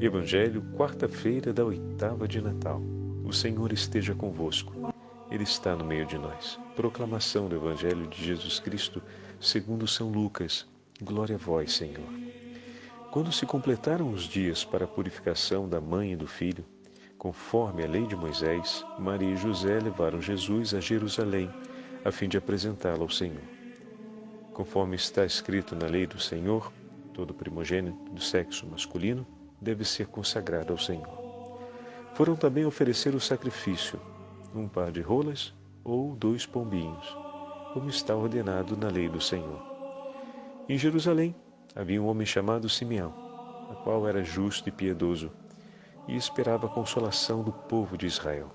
Evangelho, quarta-feira da oitava de Natal. O Senhor esteja convosco. Ele está no meio de nós. Proclamação do Evangelho de Jesus Cristo, segundo São Lucas. Glória a vós, Senhor. Quando se completaram os dias para a purificação da mãe e do filho, conforme a lei de Moisés, Maria e José levaram Jesus a Jerusalém, a fim de apresentá-lo ao Senhor. Conforme está escrito na lei do Senhor, todo primogênito do sexo masculino deve ser consagrado ao Senhor. Foram também oferecer o sacrifício, um par de rolas ou 2 pombinhos, como está ordenado na lei do Senhor. Em Jerusalém havia um homem chamado Simeão, o qual era justo e piedoso, e esperava a consolação do povo de Israel.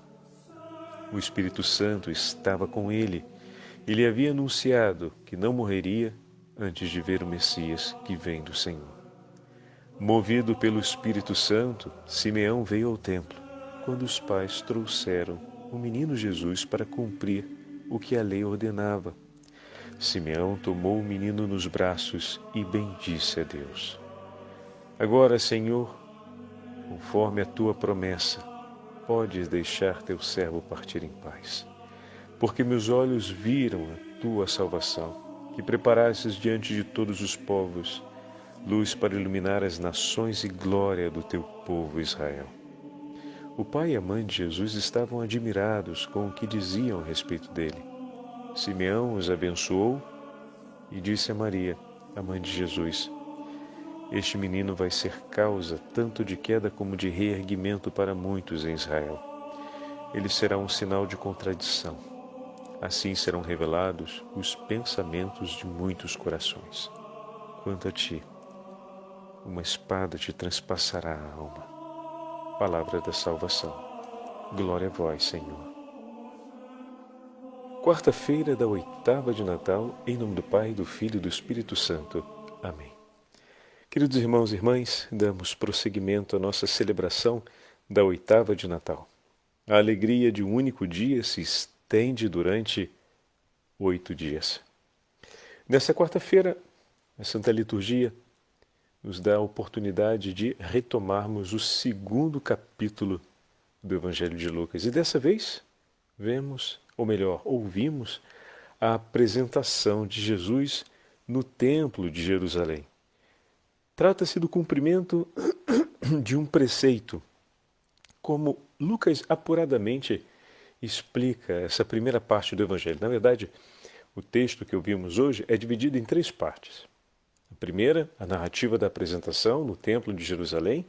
O Espírito Santo estava com ele, e lhe havia anunciado que não morreria antes de ver o Messias que vem do Senhor. Movido pelo Espírito Santo, Simeão veio ao templo, quando os pais trouxeram o menino Jesus para cumprir o que a lei ordenava. Simeão tomou o menino nos braços e bendisse a Deus. Agora, Senhor, conforme a tua promessa, podes deixar teu servo partir em paz. Porque meus olhos viram a tua salvação, que preparastes diante de todos os povos, luz para iluminar as nações e glória do teu povo Israel. O pai e a mãe de Jesus estavam admirados com o que diziam a respeito dele. Simeão os abençoou e disse a Maria, a mãe de Jesus: Este menino vai ser causa tanto de queda como de reerguimento para muitos em Israel. Ele será um sinal de contradição. Assim serão revelados os pensamentos de muitos corações. Quanto a ti, uma espada te transpassará a alma. Palavra da salvação. Glória a vós, Senhor. Quarta-feira da oitava de Natal, em nome do Pai, do Filho e do Espírito Santo. Amém. Queridos irmãos e irmãs, damos prosseguimento à nossa celebração da oitava de Natal. A alegria de um único dia se estende durante 8 dias. Nessa quarta-feira, a Santa Liturgia nos dá a oportunidade de retomarmos o segundo capítulo do Evangelho de Lucas. E dessa vez, ouvimos a apresentação de Jesus no Templo de Jerusalém. Trata-se do cumprimento de um preceito, como Lucas apuradamente explica essa primeira parte do Evangelho. Na verdade, o texto que ouvimos hoje é dividido em 3 partes. A primeira, a narrativa da apresentação no Templo de Jerusalém,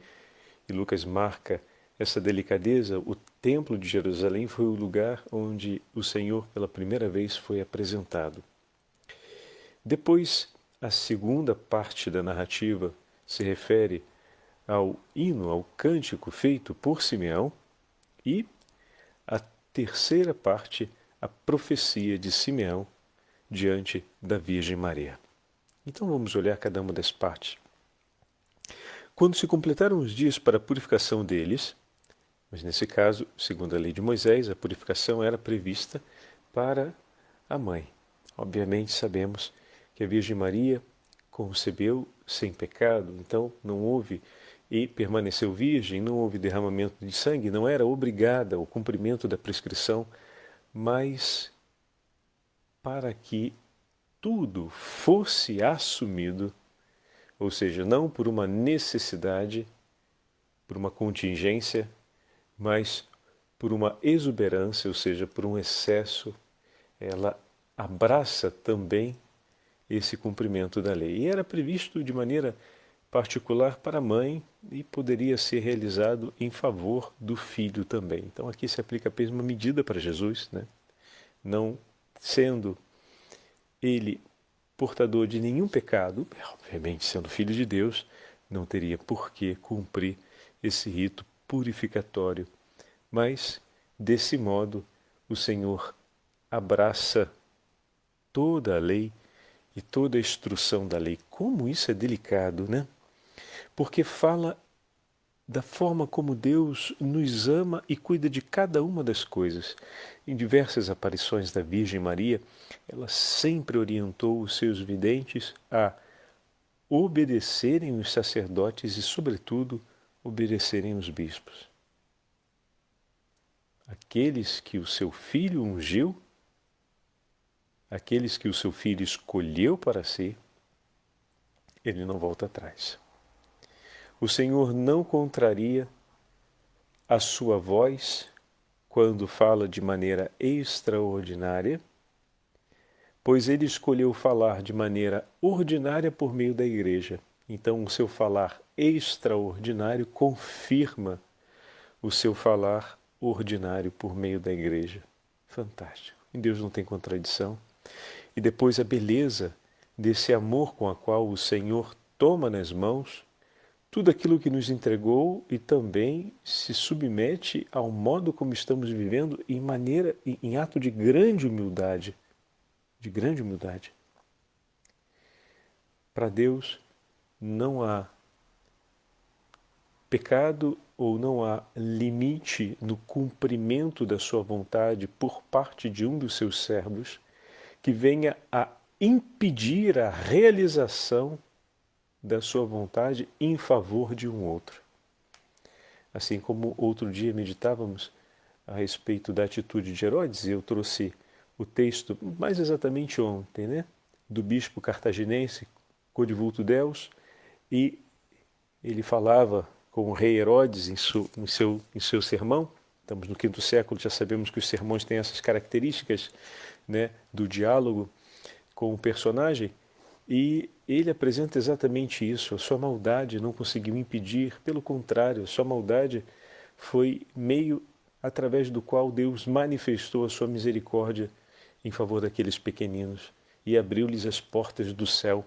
e Lucas marca essa delicadeza. O Templo de Jerusalém foi o lugar onde o Senhor pela primeira vez foi apresentado. Depois, a segunda parte da narrativa se refere ao hino, ao cântico feito por Simeão, e a terceira parte, a profecia de Simeão diante da Virgem Maria. Então vamos olhar cada uma das partes. Quando se completaram os dias para a purificação deles, mas nesse caso, segundo a lei de Moisés, a purificação era prevista para a mãe. Obviamente sabemos que a Virgem Maria concebeu sem pecado, então não houve e permaneceu virgem, não houve derramamento de sangue, não era obrigada ao cumprimento da prescrição, mas para que tudo fosse assumido, ou seja, não por uma necessidade, por uma contingência, mas por uma exuberância, ou seja, por um excesso, ela abraça também esse cumprimento da lei. E era previsto de maneira particular para a mãe e poderia ser realizado em favor do filho também. Então aqui se aplica apenas uma medida para Jesus, né? Não sendo ele portador de nenhum pecado, obviamente sendo filho de Deus, não teria por que cumprir esse rito purificatório. Mas, desse modo, o Senhor abraça toda a lei e toda a instrução da lei. Como isso é delicado, né? Porque fala da forma como Deus nos ama e cuida de cada uma das coisas. Em diversas aparições da Virgem Maria, ela sempre orientou os seus videntes a obedecerem os sacerdotes e, sobretudo, obedecerem os bispos. Aqueles que o seu filho ungiu, aqueles que o seu filho escolheu para si, ele não volta atrás. O Senhor não contraria a sua voz quando fala de maneira extraordinária, pois ele escolheu falar de maneira ordinária por meio da igreja. Então, o seu falar extraordinário confirma o seu falar ordinário por meio da igreja. Fantástico. Em Deus não tem contradição. E depois a beleza desse amor com a qual o Senhor toma nas mãos tudo aquilo que nos entregou e também se submete ao modo como estamos vivendo em ato de grande humildade. De grande humildade. Para Deus não há pecado ou não há limite no cumprimento da sua vontade por parte de um dos seus servos que venha a impedir a realização da sua vontade em favor de um outro. Assim como outro dia meditávamos a respeito da atitude de Herodes, eu trouxe o texto, mais exatamente ontem, né, do bispo cartaginense, Codivulto Deus, e ele falava com o rei Herodes em seu sermão. Estamos no V século, já sabemos que os sermões têm essas características, né, do diálogo com o personagem, e ele apresenta exatamente isso. A sua maldade não conseguiu impedir, pelo contrário, a sua maldade foi meio através do qual Deus manifestou a sua misericórdia em favor daqueles pequeninos e abriu-lhes as portas do céu.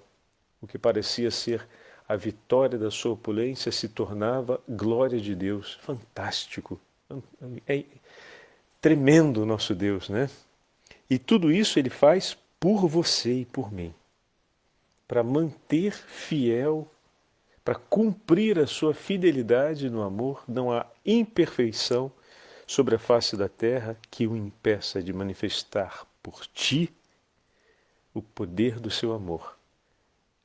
O que parecia ser a vitória da sua opulência se tornava glória de Deus. Fantástico. É tremendo o nosso Deus, né? E tudo isso ele faz por você e por mim, para manter fiel, para cumprir a sua fidelidade no amor. Não há imperfeição sobre a face da terra que o impeça de manifestar por ti o poder do seu amor,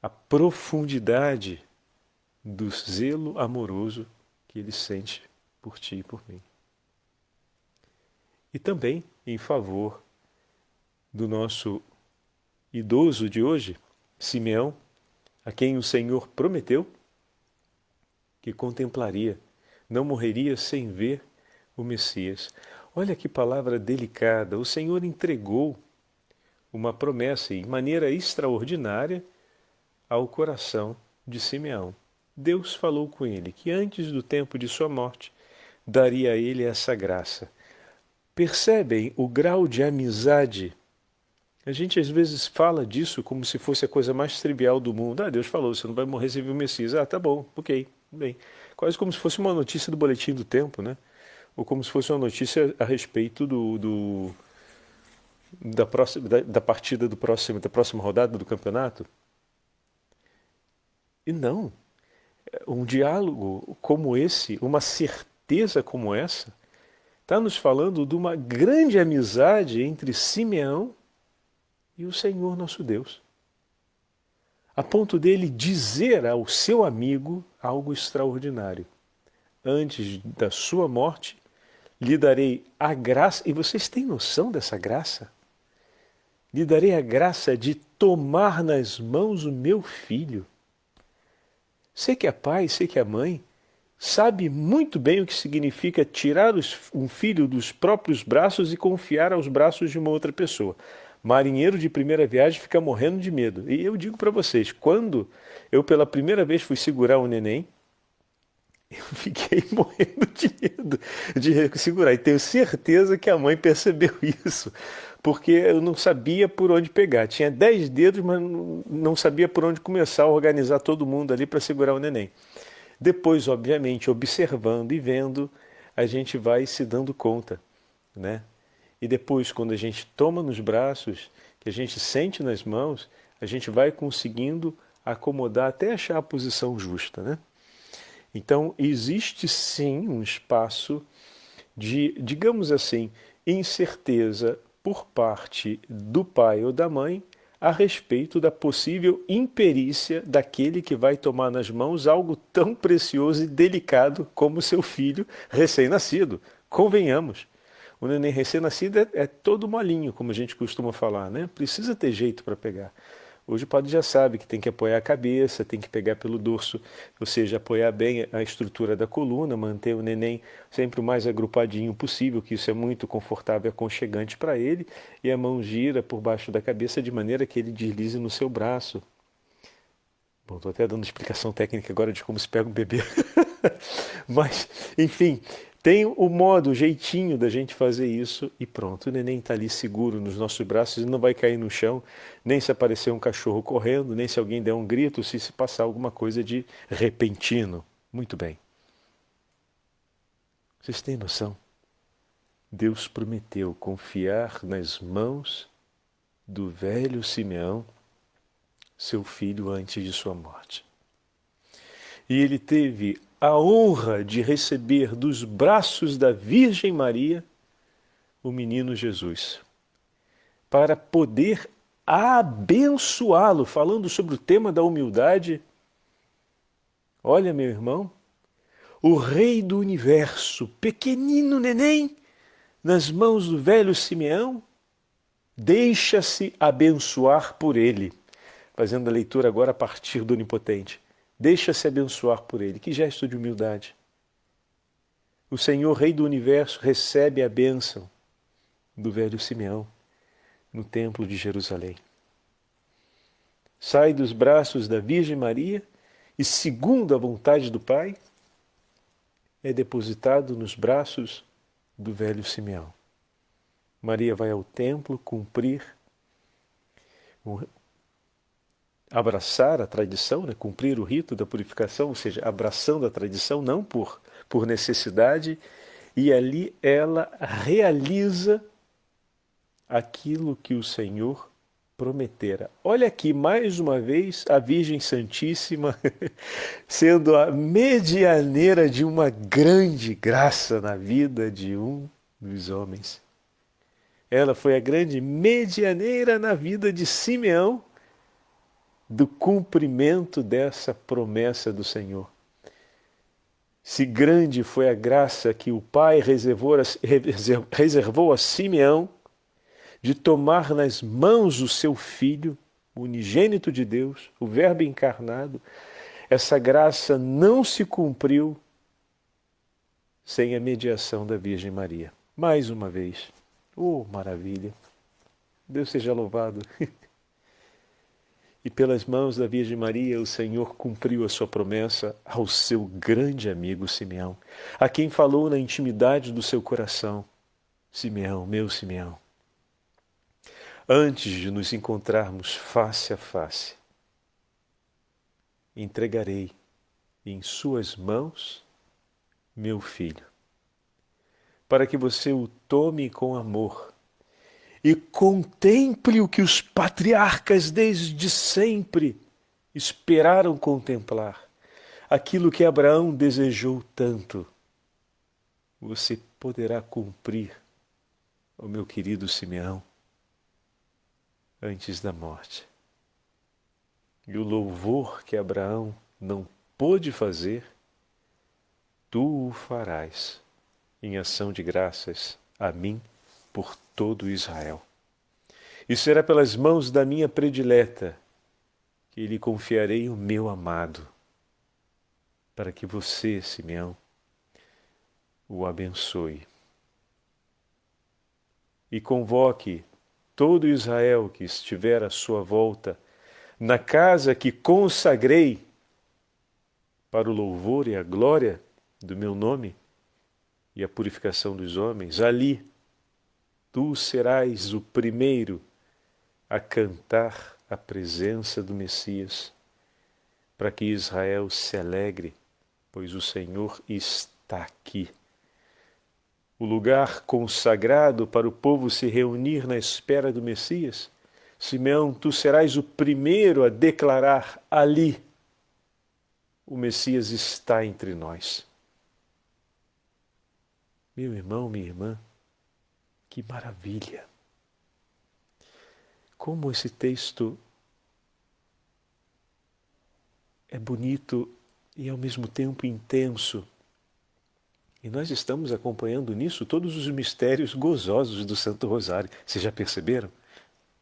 a profundidade do zelo amoroso que ele sente por ti e por mim. E também em favor do nosso idoso de hoje, Simeão, a quem o Senhor prometeu que contemplaria, não morreria sem ver o Messias. Olha que palavra delicada. O Senhor entregou uma promessa em maneira extraordinária ao coração de Simeão. Deus falou com ele que antes do tempo de sua morte daria a ele essa graça. Percebem o grau de amizade? A gente às vezes fala disso como se fosse a coisa mais trivial do mundo. Deus falou, você não vai morrer sem ver o Messias. Tá bom, ok, bem. Quase como se fosse uma notícia do boletim do tempo, né? Ou como se fosse uma notícia a respeito da partida da próxima rodada do campeonato. E não. Um diálogo como esse, uma certeza como essa, está nos falando de uma grande amizade entre Simeão e o Senhor nosso Deus. A ponto dele dizer ao seu amigo algo extraordinário. Antes da sua morte, lhe darei a graça, e vocês têm noção dessa graça? Lhe darei a graça de tomar nas mãos o meu filho. Você que é pai, você que é mãe, sabe muito bem o que significa tirar um filho dos próprios braços e confiar aos braços de uma outra pessoa. Marinheiro de primeira viagem fica morrendo de medo. E eu digo para vocês, quando eu pela primeira vez fui segurar um neném, eu fiquei morrendo de medo de segurar. E tenho certeza que a mãe percebeu isso, porque eu não sabia por onde pegar. Tinha 10 dedos, mas não sabia por onde começar a organizar todo mundo ali para segurar o neném. Depois, obviamente, observando e vendo, a gente vai se dando conta, né? E depois, quando a gente toma nos braços, que a gente sente nas mãos, a gente vai conseguindo acomodar até achar a posição justa, né? Então, existe sim um espaço de, digamos assim, incerteza por parte do pai ou da mãe a respeito da possível imperícia daquele que vai tomar nas mãos algo tão precioso e delicado como seu filho recém-nascido. Convenhamos. O neném recém-nascido é todo molinho, como a gente costuma falar, né? Precisa ter jeito para pegar. Hoje o padre já sabe que tem que apoiar a cabeça, tem que pegar pelo dorso, ou seja, apoiar bem a estrutura da coluna, manter o neném sempre o mais agrupadinho possível, que isso é muito confortável e aconchegante para ele, e a mão gira por baixo da cabeça de maneira que ele deslize no seu braço. Bom, estou até dando explicação técnica agora de como se pega um bebê. Mas, enfim, tem o modo, o jeitinho da gente fazer isso e pronto. O neném está ali seguro nos nossos braços e não vai cair no chão, nem se aparecer um cachorro correndo, nem se alguém der um grito, se passar alguma coisa de repentino. Muito bem. Vocês têm noção? Deus prometeu confiar nas mãos do velho Simeão seu filho antes de sua morte. E ele teve a honra de receber dos braços da Virgem Maria o menino Jesus, para poder abençoá-lo, falando sobre o tema da humildade. Olha, meu irmão, o Rei do Universo, pequenino neném, nas mãos do velho Simeão, deixa-se abençoar por ele. Fazendo a leitura agora a partir do Onipotente. Deixa-se abençoar por ele. Que gesto de humildade. O Senhor, Rei do Universo, recebe a bênção do velho Simeão no Templo de Jerusalém. Sai dos braços da Virgem Maria e, segundo a vontade do Pai, é depositado nos braços do velho Simeão. Maria vai ao templo cumprir, abraçar a tradição, né? Cumprir o rito da purificação, ou seja, abraçando a tradição, não por necessidade, e ali ela realiza aquilo que o Senhor prometera. Olha aqui, mais uma vez, a Virgem Santíssima sendo a medianeira de uma grande graça na vida de um dos homens. Ela foi a grande medianeira na vida de Simeão do cumprimento dessa promessa do Senhor. Se grande foi a graça que o Pai reservou a Simeão de tomar nas mãos o seu Filho, o unigênito de Deus, o Verbo encarnado, essa graça não se cumpriu sem a mediação da Virgem Maria. Mais uma vez. Oh, maravilha! Deus seja louvado! E pelas mãos da Virgem Maria, o Senhor cumpriu a sua promessa ao seu grande amigo Simeão, a quem falou na intimidade do seu coração: Simeão, meu Simeão, antes de nos encontrarmos face a face, entregarei em suas mãos meu filho, para que você o tome com amor e contemple o que os patriarcas desde sempre esperaram contemplar, aquilo que Abraão desejou tanto. Você poderá cumprir, ó meu querido Simeão, antes da morte. E o louvor que Abraão não pôde fazer, tu o farás em ação de graças a mim por todo Israel. E será pelas mãos da minha predileta que lhe confiarei o meu amado, para que você, Simeão, o abençoe. E convoque todo Israel que estiver à sua volta, na casa que consagrei para o louvor e a glória do meu nome e a purificação dos homens, ali tu serás o primeiro a cantar a presença do Messias, para que Israel se alegre, pois o Senhor está aqui. O lugar consagrado para o povo se reunir na espera do Messias. Simeão, tu serás o primeiro a declarar: ali o Messias está entre nós. Meu irmão, minha irmã, que maravilha! como esse texto é bonito e ao mesmo tempo intenso. E nós estamos acompanhando nisso todos os mistérios gozosos do Santo Rosário. Vocês já perceberam?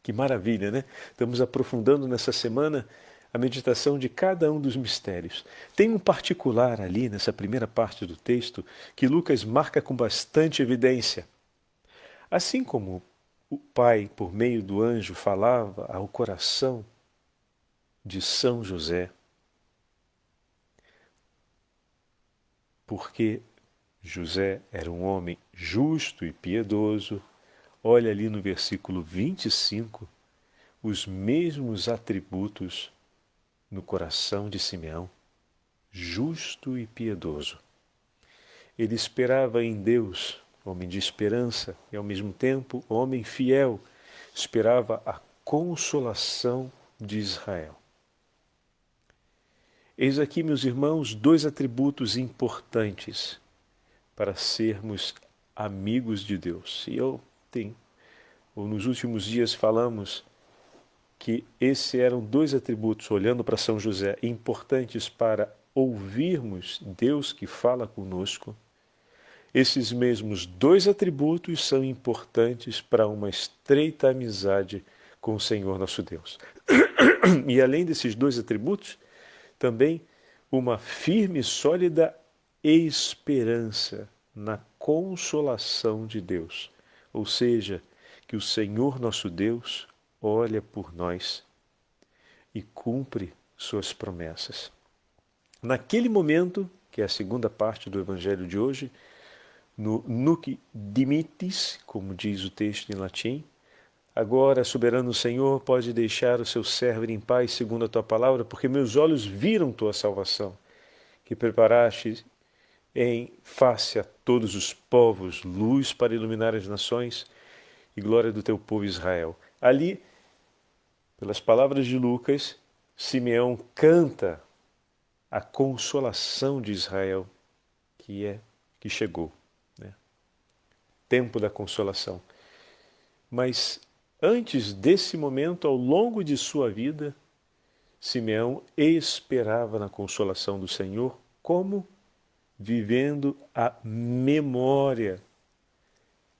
Que maravilha, né? Estamos aprofundando nessa semana a meditação de cada um dos mistérios. Tem um particular ali, nessa primeira parte do texto, que Lucas marca com bastante evidência. Assim como o Pai, por meio do anjo, falava ao coração de São José, porque José era um homem justo e piedoso. Olha ali no versículo 25, os mesmos atributos no coração de Simeão, justo e piedoso. Ele esperava em Deus, homem de esperança, e ao mesmo tempo homem fiel, esperava a consolação de Israel. Eis aqui, meus irmãos, dois atributos importantes para sermos amigos de Deus. E nos últimos dias falamos que esses eram dois atributos, olhando para São José, importantes para ouvirmos Deus que fala conosco. Esses mesmos dois atributos são importantes para uma estreita amizade com o Senhor nosso Deus. E além desses dois atributos, também uma firme e sólida esperança na consolação de Deus. Ou seja, que o Senhor nosso Deus olha por nós e cumpre suas promessas. Naquele momento, que é a segunda parte do Evangelho de hoje, no Nunc dimittis, como diz o texto em latim, agora, soberano Senhor, pode deixar o seu servo ir em paz segundo a tua palavra, porque meus olhos viram tua salvação, que preparaste em face a todos os povos, luz para iluminar as nações e glória do teu povo Israel. Ali, pelas palavras de Lucas, Simeão canta a consolação de Israel que chegou, né? Tempo da consolação. Mas antes desse momento, ao longo de sua vida, Simeão esperava na consolação do Senhor, como vivendo a memória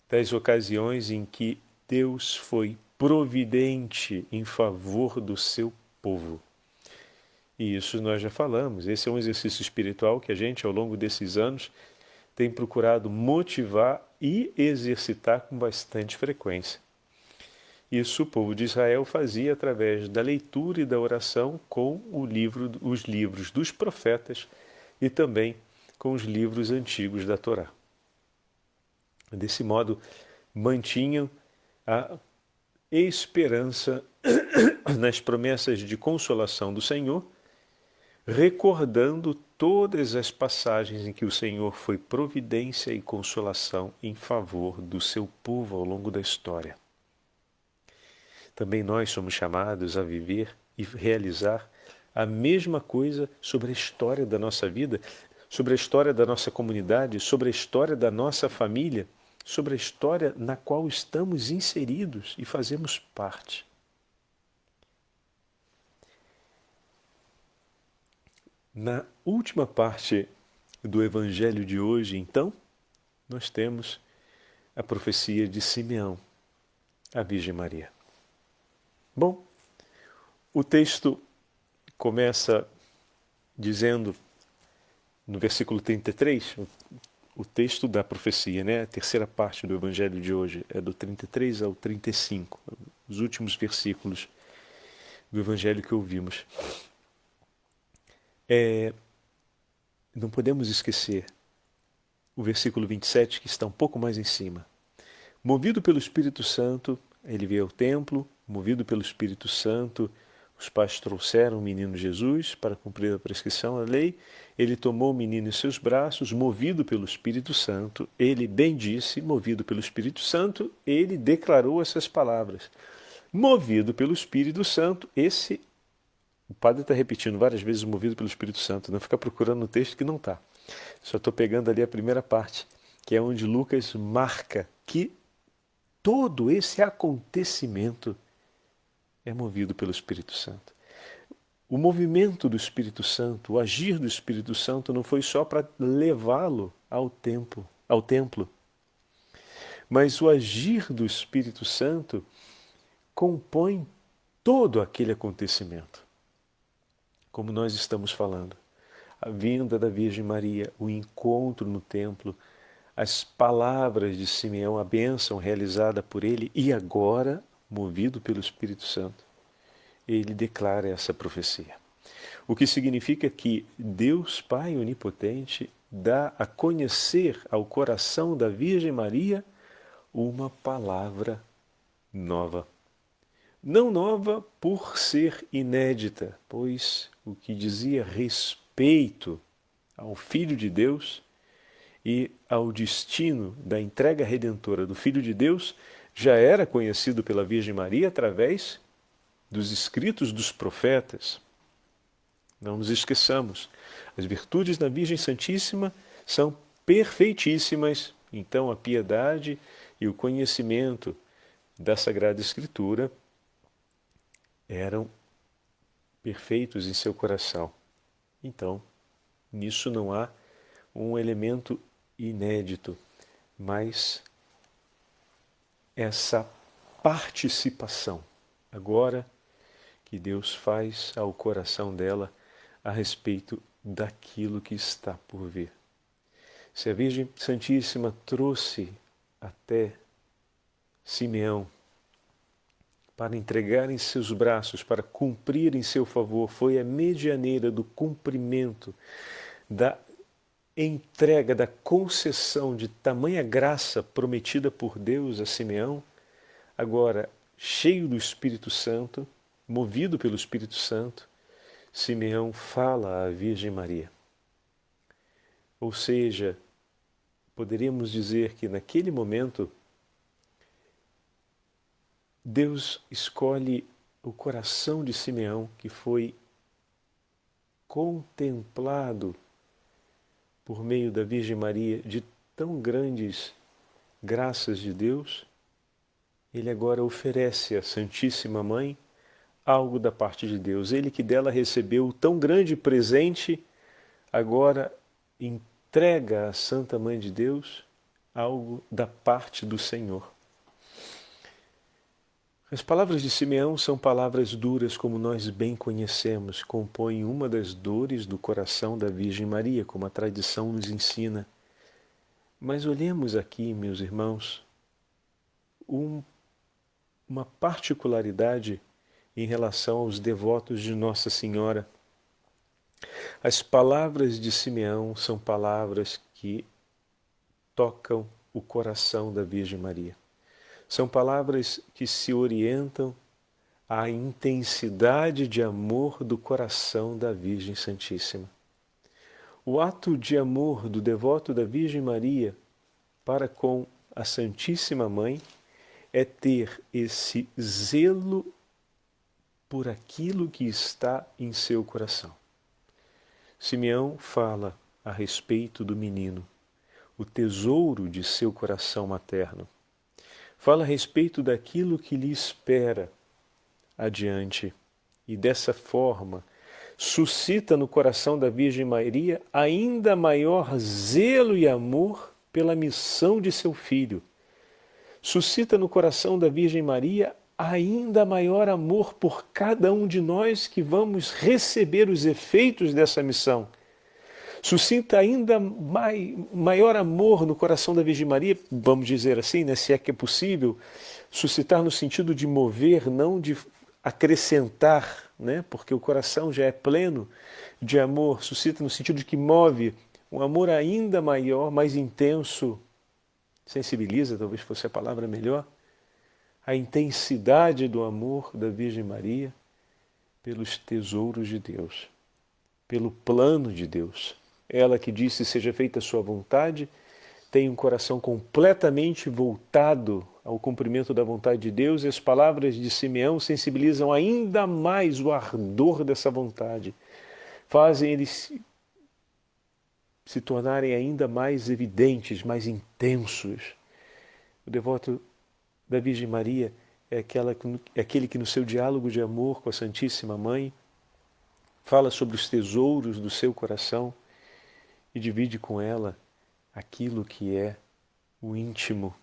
das ocasiões em que Deus foi providente em favor do seu povo. E isso nós já falamos. Esse é um exercício espiritual que a gente, ao longo desses anos, tem procurado motivar e exercitar com bastante frequência. Isso o povo de Israel fazia através da leitura e da oração com os livros dos profetas e também com os livros antigos da Torá. Desse modo, mantinham a esperança nas promessas de consolação do Senhor, recordando todas as passagens em que o Senhor foi providência e consolação em favor do seu povo ao longo da história. Também nós somos chamados a viver e realizar a mesma coisa sobre a história da nossa vida, sobre a história da nossa comunidade, sobre a história da nossa família, sobre a história na qual estamos inseridos e fazemos parte. Na última parte do Evangelho de hoje, então, nós temos a profecia de Simeão, a Virgem Maria. Bom, o texto começa dizendo, no versículo 33, o texto da profecia, né? A terceira parte do Evangelho de hoje é do 33 ao 35, os últimos versículos do Evangelho que ouvimos. Não podemos esquecer o versículo 27, que está um pouco mais em cima. Movido pelo Espírito Santo, ele veio ao templo, movido pelo Espírito Santo, os pais trouxeram o menino Jesus para cumprir a prescrição da lei. Ele tomou o menino em seus braços, movido pelo Espírito Santo, ele bendisse, movido pelo Espírito Santo, ele declarou essas palavras. Movido pelo Espírito Santo, o padre está repetindo várias vezes movido pelo Espírito Santo, não fica procurando no texto que não está. Só estou pegando ali a primeira parte, que é onde Lucas marca que todo esse acontecimento é movido pelo Espírito Santo. O movimento do Espírito Santo, o agir do Espírito Santo não foi só para levá-lo ao templo, mas o agir do Espírito Santo compõe todo aquele acontecimento. Como nós estamos falando, a vinda da Virgem Maria, o encontro no templo, as palavras de Simeão, a bênção realizada por ele e agora, movido pelo Espírito Santo, ele declara essa profecia. O que significa que Deus Pai Onipotente dá a conhecer ao coração da Virgem Maria uma palavra nova. Não nova por ser inédita, pois o que dizia respeito ao Filho de Deus e ao destino da entrega redentora do Filho de Deus já era conhecido pela Virgem Maria através dos escritos dos profetas. Não nos esqueçamos, as virtudes da Virgem Santíssima são perfeitíssimas, então a piedade e o conhecimento da Sagrada Escritura eram perfeitos em seu coração. Então, nisso não há um elemento inédito, mas essa participação agora que Deus faz ao coração dela a respeito daquilo que está por vir. Se a Virgem Santíssima trouxe até Simeão para entregar em seus braços, para cumprir em seu favor, foi a medianeira do cumprimento, da entrega, da concessão de tamanha graça prometida por Deus a Simeão, agora, cheio do Espírito Santo, movido pelo Espírito Santo, Simeão fala à Virgem Maria. Ou seja, poderíamos dizer que naquele momento Deus escolhe o coração de Simeão, que foi contemplado por meio da Virgem Maria de tão grandes graças de Deus. Ele agora oferece à Santíssima Mãe algo da parte de Deus. Ele que dela recebeu tão grande presente, agora entrega à Santa Mãe de Deus algo da parte do Senhor. As palavras de Simeão são palavras duras, como nós bem conhecemos, compõem uma das dores do coração da Virgem Maria, como a tradição nos ensina. Mas olhemos aqui, meus irmãos, uma particularidade em relação aos devotos de Nossa Senhora. As palavras de Simeão são palavras que tocam o coração da Virgem Maria. São palavras que se orientam à intensidade de amor do coração da Virgem Santíssima. O ato de amor do devoto da Virgem Maria para com a Santíssima Mãe é ter esse zelo por aquilo que está em seu coração. Simeão fala a respeito do menino, o tesouro de seu coração materno. Fala a respeito daquilo que lhe espera adiante e dessa forma suscita no coração da Virgem Maria ainda maior zelo e amor pela missão de seu filho. Suscita no coração da Virgem Maria ainda maior amor por cada um de nós que vamos receber os efeitos dessa missão. Suscita ainda maior amor no coração da Virgem Maria, vamos dizer assim, né, se é que é possível, suscitar no sentido de mover, não de acrescentar, né, porque o coração já é pleno de amor, suscita no sentido de que move um amor ainda maior, mais intenso, sensibiliza, talvez fosse a palavra melhor, a intensidade do amor da Virgem Maria pelos tesouros de Deus, pelo plano de Deus. Ela que disse, seja feita a sua vontade, tem um coração completamente voltado ao cumprimento da vontade de Deus, e as palavras de Simeão sensibilizam ainda mais o ardor dessa vontade, fazem eles se tornarem ainda mais evidentes, mais intensos. O devoto da Virgem Maria é aquele que no seu diálogo de amor com a Santíssima Mãe fala sobre os tesouros do seu coração e divide com ela aquilo que é o íntimo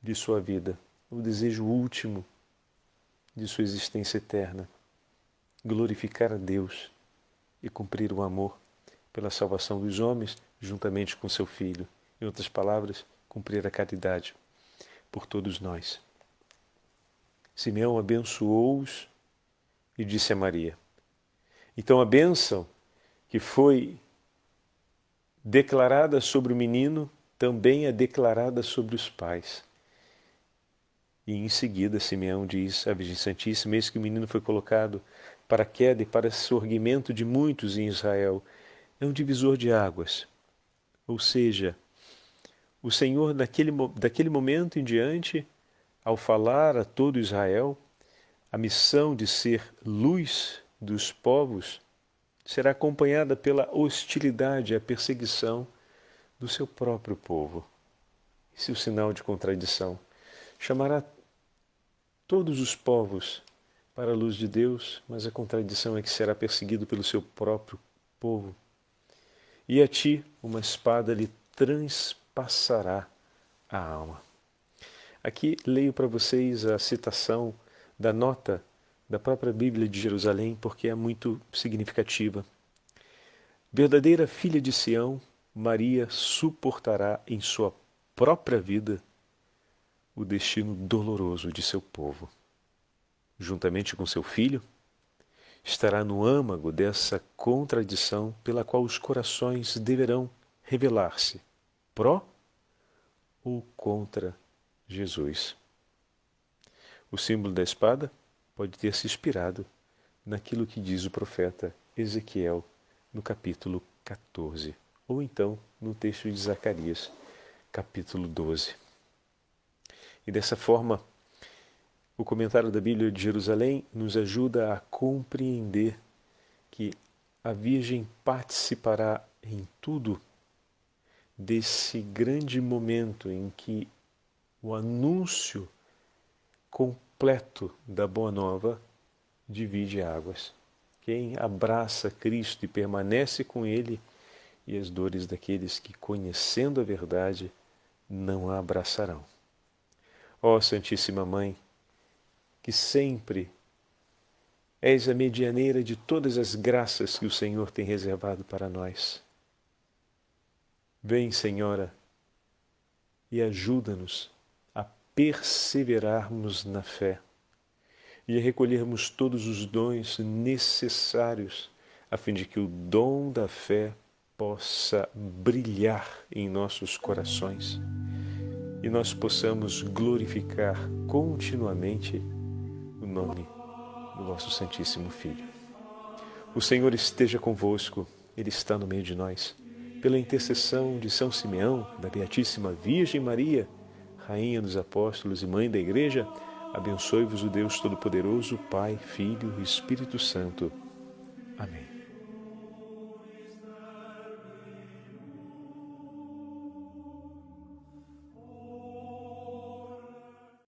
de sua vida, o desejo último de sua existência eterna, glorificar a Deus e cumprir o amor pela salvação dos homens juntamente com seu Filho. Em outras palavras, cumprir a caridade por todos nós. Simeão abençoou-os e disse a Maria. Então a bênção que foi declarada sobre o menino também é declarada sobre os pais. E em seguida Simeão diz à Virgem Santíssima: eis que o menino foi colocado para a queda e para o sorgimento de muitos em Israel. É um divisor de águas. Ou seja, o Senhor daquele momento em diante, ao falar a todo Israel, a missão de ser luz dos povos será acompanhada pela hostilidade e a perseguição do seu próprio povo. Esse é o sinal de contradição. Chamará todos os povos para a luz de Deus, mas a contradição é que será perseguido pelo seu próprio povo. E a ti uma espada lhe transpassará a alma. Aqui leio para vocês a citação da nota da própria Bíblia de Jerusalém, porque é muito significativa. Verdadeira filha de Sião, Maria suportará em sua própria vida o destino doloroso de seu povo. Juntamente com seu filho, estará no âmago dessa contradição pela qual os corações deverão revelar-se pró ou contra Jesus. O símbolo da espada pode ter se inspirado naquilo que diz o profeta Ezequiel no capítulo 14, ou então no texto de Zacarias, capítulo 12. E dessa forma, o comentário da Bíblia de Jerusalém nos ajuda a compreender que a Virgem participará em tudo desse grande momento em que o anúncio completo da Boa Nova divide águas. Quem abraça Cristo e permanece com Ele, e as dores daqueles que, conhecendo a verdade, não a abraçarão. Ó Santíssima Mãe, que sempre és a medianeira de todas as graças que o Senhor tem reservado para nós. Vem, Senhora, e ajuda-nos a perseverarmos na fé e a recolhermos todos os dons necessários a fim de que o dom da fé possa brilhar em nossos corações e nós possamos glorificar continuamente o nome do vosso Santíssimo Filho. O Senhor esteja convosco, Ele está no meio de nós. Pela intercessão de São Simeão, da Beatíssima Virgem Maria, Rainha dos Apóstolos e Mãe da Igreja, abençoe-vos o Deus Todo-Poderoso, Pai, Filho e Espírito Santo. Amém.